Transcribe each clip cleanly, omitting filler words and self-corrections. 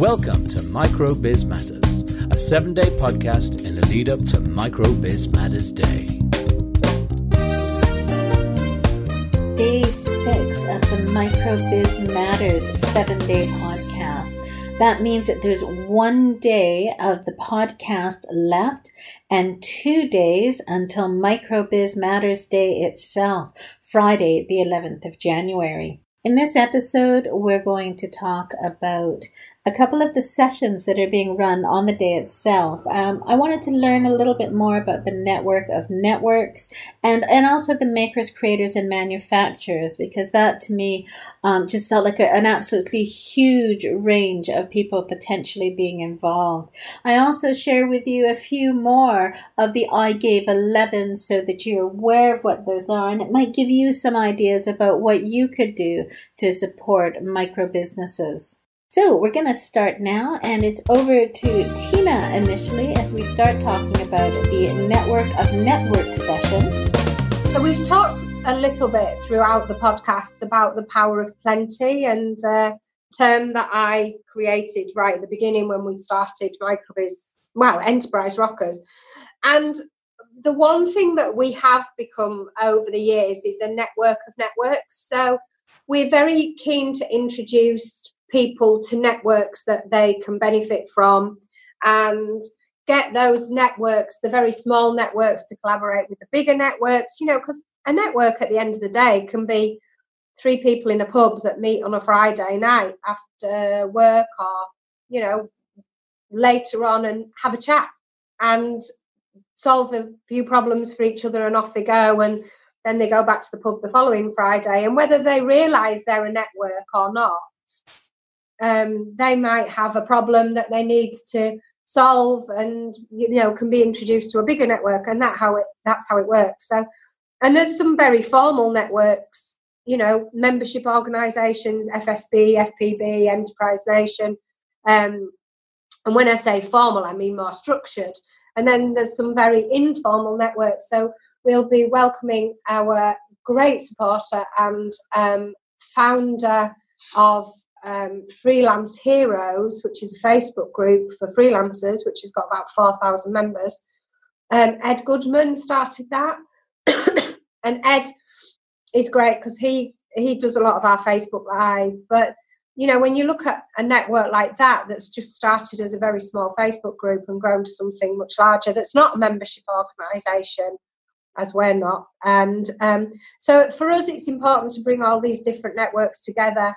Welcome to Micro Biz Matters, a 7-day podcast in the lead up to Micro Biz Matters Day. Day 6 of the Micro Biz Matters 7-day podcast. That means that there's 1 day of the podcast left and 2 days until Micro Biz Matters Day itself, Friday, the 11th of January. In this episode, we're going to talk about a couple of the sessions that are being run on the day itself. I wanted to learn a little bit more about the network of networks and also the makers, creators, and manufacturers, because that to me just felt like an absolutely huge range of people potentially being involved. I also share with you a few more of the I Gave 11 so that you're aware of what those are, and it might give you some ideas about what you could do to support micro businesses. So we're going to start now, and it's over to Tina initially as we start talking about the network of networks session. So we've talked a little bit throughout the podcast about the power of plenty, and the term that I created right at the beginning when we started Enterprise Rockers. And the one thing that we have become over the years is a network of networks. So we're very keen to introduce people to networks that they can benefit from and get those networks, the very small networks, to collaborate with the bigger networks, because a network at the end of the day can be 3 people in a pub that meet on a Friday night after work or, later on and have a chat and solve a few problems for each other, and off they go, and then they go back to the pub the following Friday. And whether they realise they're a network or not, they might have a problem that they need to solve, and can be introduced to a bigger network, and that's how it works. So, and there's some very formal networks, membership organisations, FSB, FPB, Enterprise Nation, and when I say formal, I mean more structured. And then there's some very informal networks. So we'll be welcoming our great supporter and founder of Freelance Heroes, which is a Facebook group for freelancers, which has got about 4,000 members. Ed Goodman started that. And Ed is great because he does a lot of our Facebook Live. But, when you look at a network like that that's just started as a very small Facebook group and grown to something much larger, that's not a membership organisation, as we're not. And so for us, it's important to bring all these different networks together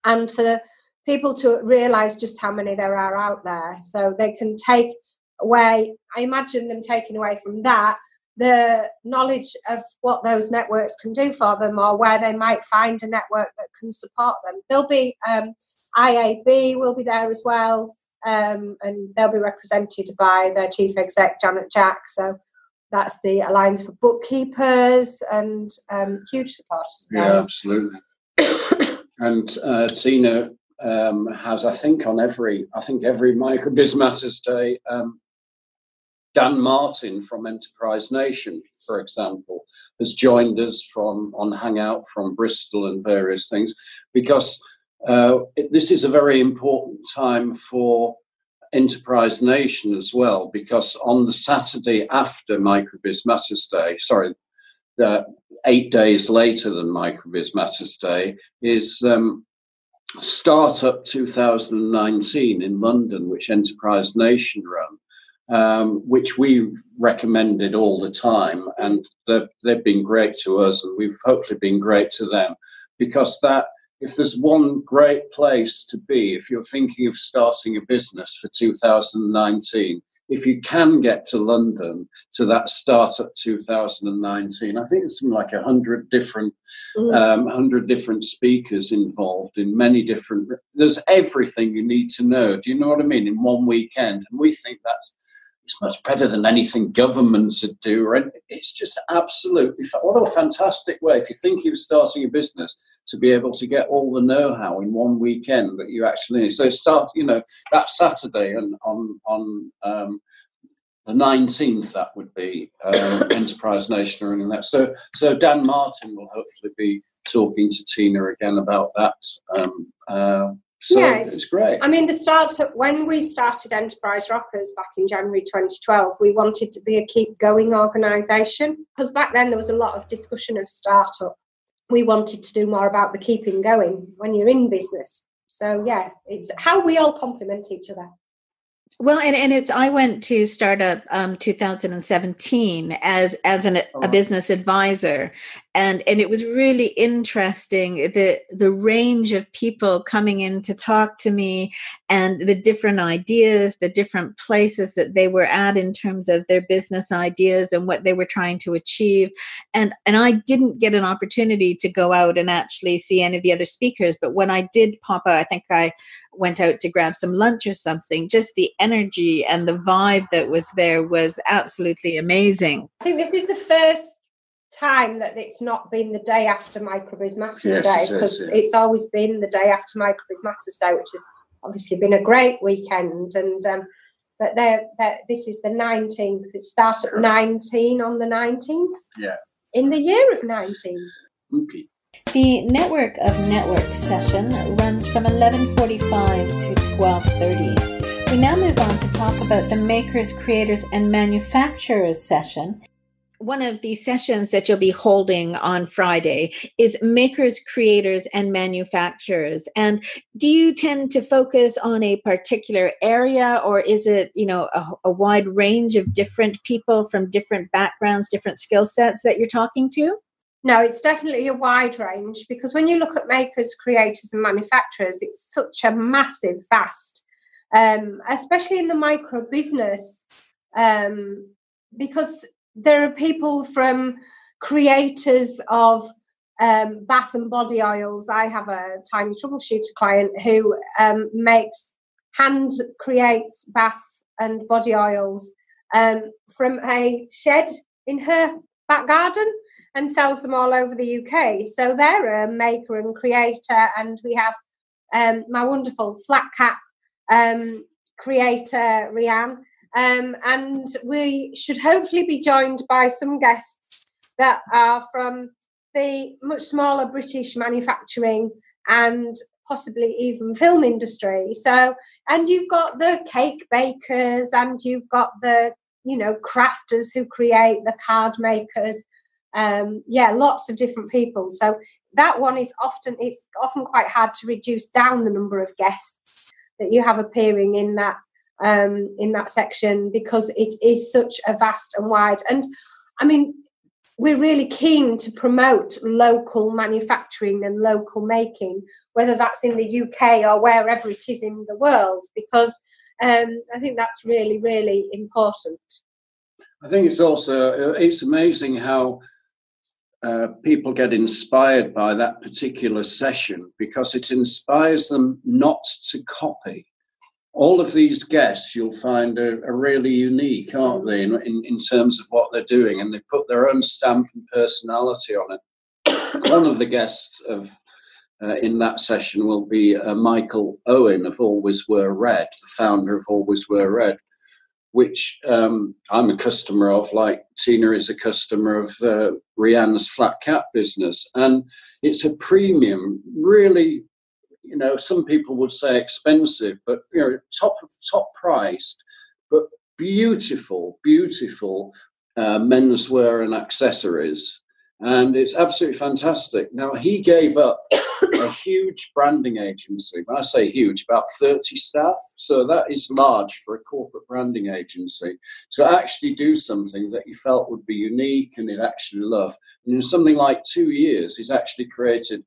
and for the people to realise just how many there are out there, so they can take away, I imagine them taking away from that, the knowledge of what those networks can do for them, or where they might find a network that can support them. There'll be IAB will be there as well, and they'll be represented by their chief exec, Janet Jack. So that's the Alliance for Bookkeepers, and huge supporters. Yeah, absolutely. And Tina has, I think every Micro Biz Matters Day, Dan Martin from Enterprise Nation, for example, has joined us on Hangout from Bristol and various things, because this is a very important time for Enterprise Nation as well, because on the Saturday after Micro Biz Matters Day, 8 days later than Micro Biz Matters Day, is Startup 2019 in London, which Enterprise Nation run, which we've recommended all the time, and they've been great to us, and we've hopefully been great to them, because if there's one great place to be if you're thinking of starting a business for 2019, if you can get to London to that Startup 2019, I think it's something like 100 different speakers involved in many different. There's everything you need to know. Do you know what I mean? In one weekend, and we think it's much better than anything governments would do. And it's just absolutely what a fantastic way, if you're thinking of starting a business, to be able to get all the know-how in one weekend that you actually need. So start, that Saturday and on the 19th, that would be Enterprise Nation running that. So Dan Martin will hopefully be talking to Tina again about that So it's great. I mean, when we started Enterprise Rockers back in January 2012, we wanted to be a keep going organisation, because back then there was a lot of discussion of startup. We wanted to do more about the keeping going when you're in business. So yeah, it's how we all complement each other. Well, and it's, I went to startup 2017 as a business advisor, and it was really interesting, the range of people coming in to talk to me, and the different ideas, the different places that they were at in terms of their business ideas and what they were trying to achieve. And I didn't get an opportunity to go out and actually see any of the other speakers, but when I did pop out, I think I went out to grab some lunch or something, just the energy and the vibe that was there was absolutely amazing. I think this is the first time that it's not been the day after Microbiz Matters Day, because it's always been the day after Microbiz Matters Day, which has obviously been a great weekend. And but this is the 19th. It starts at 19 on the 19th. Yeah. In the year of 19. Okay. The Network of Networks session runs from 11:45 to 12:30. We now move on to talk about the Makers, Creators, and Manufacturers session. One of the sessions that you'll be holding on Friday is Makers, Creators, and Manufacturers. And do you tend to focus on a particular area, or is it, a wide range of different people from different backgrounds, different skill sets that you're talking to? No, it's definitely a wide range, because when you look at makers, creators and manufacturers, it's such a massive, vast, especially in the micro business, because there are people from creators of bath and body oils. I have a tiny troubleshooter client who creates bath and body oils from a shed in her back garden, and sells them all over the UK. So they're a maker and creator. And we have my wonderful flat cap creator, Rianne. And we should hopefully be joined by some guests that are from the much smaller British manufacturing and possibly even film industry. So, and you've got the cake bakers, and you've got the, crafters who create, the card makers. Lots of different people. So that one is often quite hard to reduce down the number of guests that you have appearing in that section, because it is such a vast and wide. And I mean, we're really keen to promote local manufacturing and local making, whether that's in the UK or wherever it is in the world, because I think that's really, really important. I think it's amazing how people get inspired by that particular session, because it inspires them not to copy. All of these guests you'll find are really unique, aren't they, in terms of what they're doing, and they put their own stamp and personality on it. One of the guests in that session will be Michael Owen of Always Wear Red, the founder of Always Wear Red, which I'm a customer of, like Tina is a customer of Rianne's flat cap business. And it's a premium, really, some people would say expensive, but, top priced, but beautiful menswear and accessories. And it's absolutely fantastic. Now, he gave up a huge branding agency. When I say huge, about 30 staff. So that is large for a corporate branding agency, to actually do something that he felt would be unique and he'd actually love. And in something like 2 years, he's actually created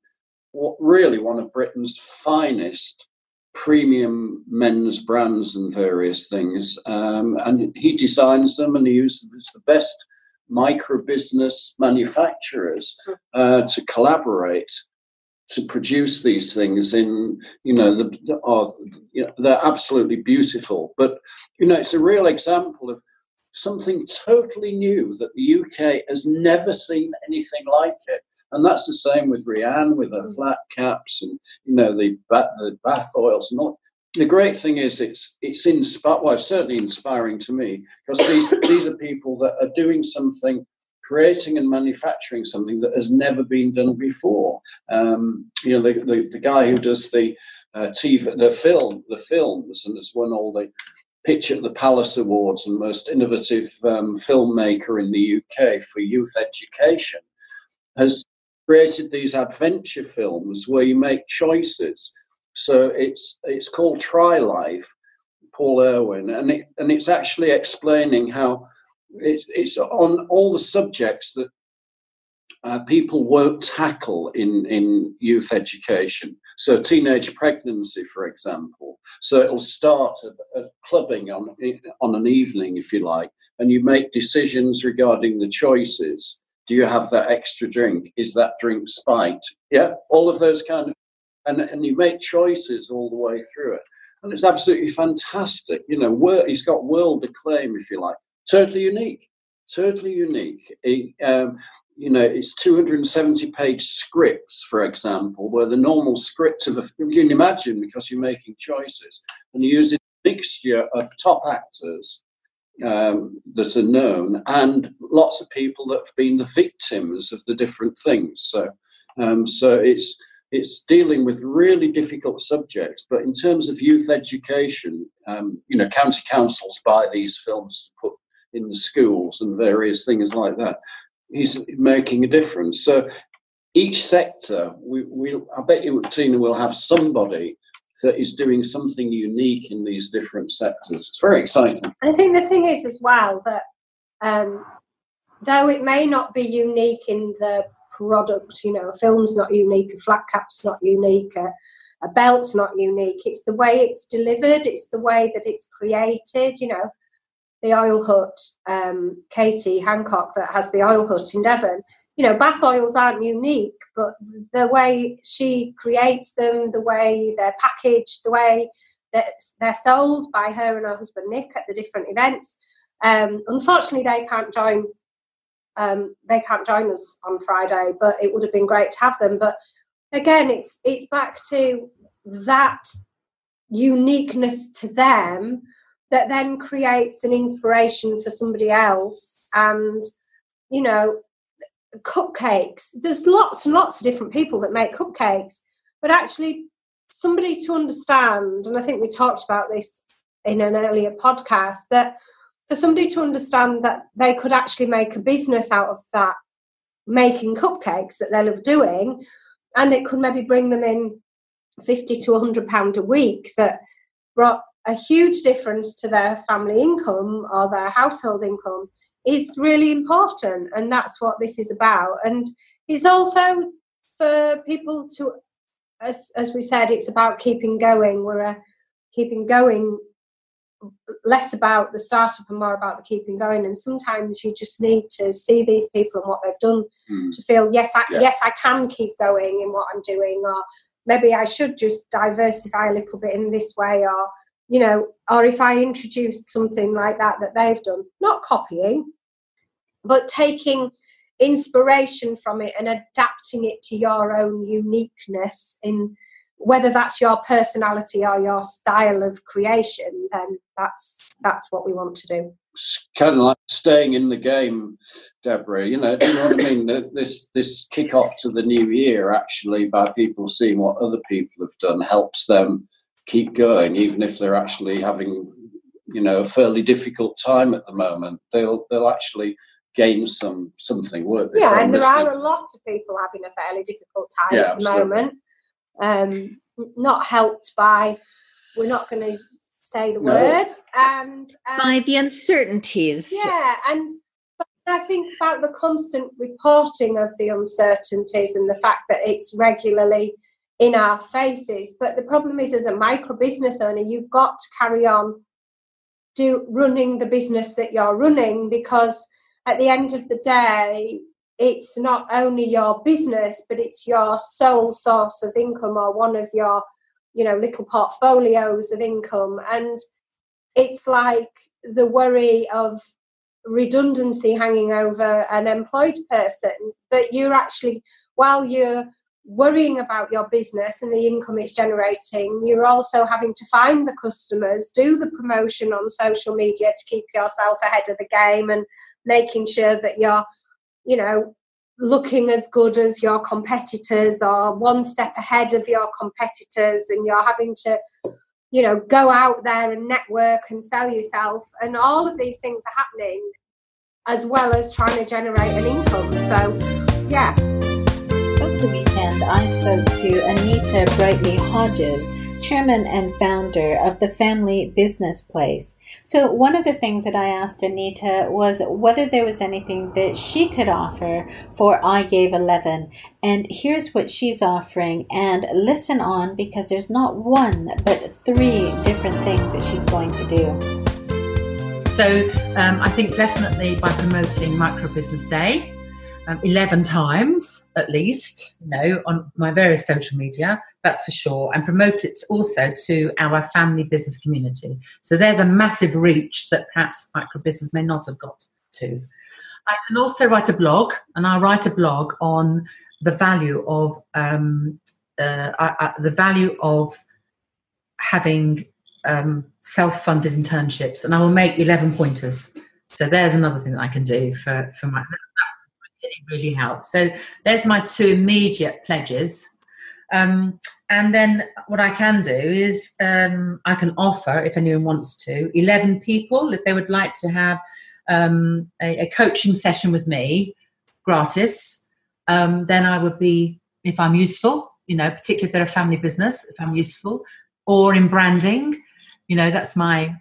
really one of Britain's finest premium men's brands and various things. And he designs them, and he uses the best micro business manufacturers to collaborate to produce these things they're absolutely beautiful. But it's a real example of something totally new that the UK has never seen anything like it. And that's the same with Rianne, with her flat caps and the bath oils and all. The great thing is it's certainly inspiring to me, because these are people that are doing something, creating and manufacturing something that has never been done before. The guy who does the TV, the films, and has won all the Pitch at the Palace Awards and most innovative filmmaker in the UK for youth education, has created these adventure films where you make choices. So it's called Try Life, Paul Irwin, and it's actually explaining how it's on all the subjects that people won't tackle in youth education. So teenage pregnancy, for example. So it'll start at clubbing on an evening, if you like, and you make decisions regarding the choices. Do you have that extra drink? Is that drink spiked? Yeah, all of those kind of, and you make choices all the way through it. And it's absolutely fantastic. You know, he's got world acclaim, if you like. Totally unique. You know, it's 270-page scripts, for example, where the normal script of you can imagine, because you're making choices, and you're using a mixture of top actors that are known and lots of people that have been the victims of the different things. So it's dealing with really difficult subjects. But in terms of youth education, you know, county councils buy these films to put in the schools and various things like that. He's making a difference. So each sector, I bet you, Tina, will have somebody that is doing something unique in these different sectors. It's very exciting. I think the thing is as well that though it may not be unique in the product, you know, a film's not unique, a flat cap's not unique, a belt's not unique, it's the way it's delivered, it's the way that it's created, you know. The oil hut, Katie Hancock, that has the oil hut in Devon, you know, bath oils aren't unique, but the way she creates them, the way they're packaged, the way that they're sold by her and her husband Nick at the different events. Unfortunately, they can't join us on Friday, but it would have been great to have them. But again, it's back to that uniqueness to them that then creates an inspiration for somebody else. And, you know, cupcakes, there's lots and lots of different people that make cupcakes, but actually somebody to understand, and I think we talked about this in an earlier podcast, that for somebody to understand that they could actually make a business out of that, making cupcakes that they love doing, and it could maybe bring them in £50 to £100 a week, that brought a huge difference to their family income or their household income, is really important. And that's what this is about. And it's also for people to, as we said, it's about keeping going. We're keeping going, less about the startup and more about the keeping going. And sometimes you just need to see these people and what they've done to feel, yes, I can keep going in what I'm doing, or maybe I should just diversify a little bit in this way, or, you know, or if I introduced something like that they've done, not copying, but taking inspiration from it and adapting it to your own uniqueness, in whether that's your personality or your style of creation, then that's what we want to do. It's kind of like staying in the game, Deborah. You know, do you know what I mean? This kick-off to the new year, actually, by people seeing what other people have done, helps them keep going, even if they're actually having, you know, a fairly difficult time at the moment. They'll actually gain something, won't they? Yeah, and there are a lot of people having a fairly difficult time at the moment. Not helped by, we're not going to say the word, and by the uncertainties. Yeah, but I think about the constant reporting of the uncertainties and the fact that it's regularly in our faces. But the problem is, as a micro business owner, you've got to carry on running the business that you're running, because at the end of the day, it's not only your business, but it's your sole source of income, or one of your, you know, little portfolios of income. And it's like the worry of redundancy hanging over an employed person, but you're actually, while you're worrying about your business and the income it's generating, you're also having to find the customers, do the promotion on social media to keep yourself ahead of the game, and making sure that you're, you know, looking as good as your competitors or one step ahead of your competitors, and you're having to, you know, go out there and network and sell yourself, and all of these things are happening as well as trying to generate an income. So yeah. Over the weekend, I spoke to Anita Brightley-Hodges, chairman and founder of the Family Business Place. So one of the things that I asked Anita was whether there was anything that she could offer for I Gave 11. And here's what she's offering. And listen on, because there's not one, but 3 different things that she's going to do. So I think definitely by promoting Micro Business Day, 11 times at least, you know, on my various social media, that's for sure, and promote it also to our family business community. So there's a massive reach that perhaps micro business may not have got to. I can also write a blog, and I'll write a blog on the value of having self-funded internships, and I will make 11 pointers. So there's another thing that I can do for my. It really helps. So there's my 2 immediate pledges. And then what I can do is I can offer, if anyone wants to, 11 people, if they would like to have a coaching session with me, gratis, then I would be, if I'm useful, you know, particularly if they're a family business, if I'm useful, or in branding, you know, that's my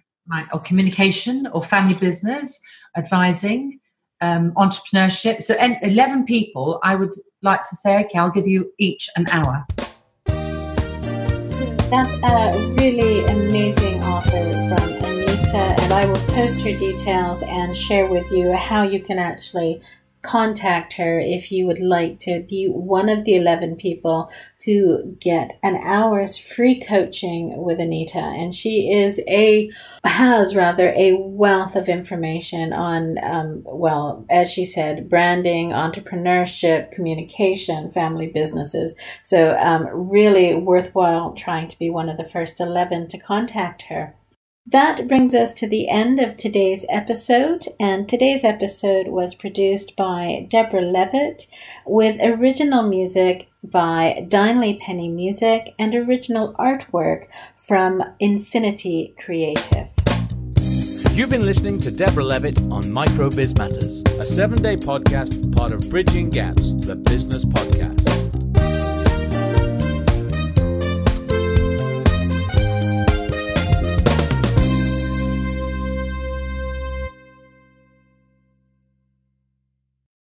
or communication or family business, advising, entrepreneurship. So 11 people, I would like to say, okay, I'll give you each an hour. That's a really amazing offer from Anita, and I will post her details and share with you how you can actually contact her if you would like to be one of the 11 people who get an hour's free coaching with Anita. And she has a wealth of information on, well, as she said, branding, entrepreneurship, communication, family businesses. So really worthwhile trying to be one of the first 11 to contact her. That brings us to the end of today's episode, and today's episode was produced by Deborah Levitt with original music by Dinley Penny Music and original artwork from Infinity Creative. You've been listening to Deborah Levitt on Micro Biz Matters, a 7-day podcast, part of Bridging Gaps, the business podcast.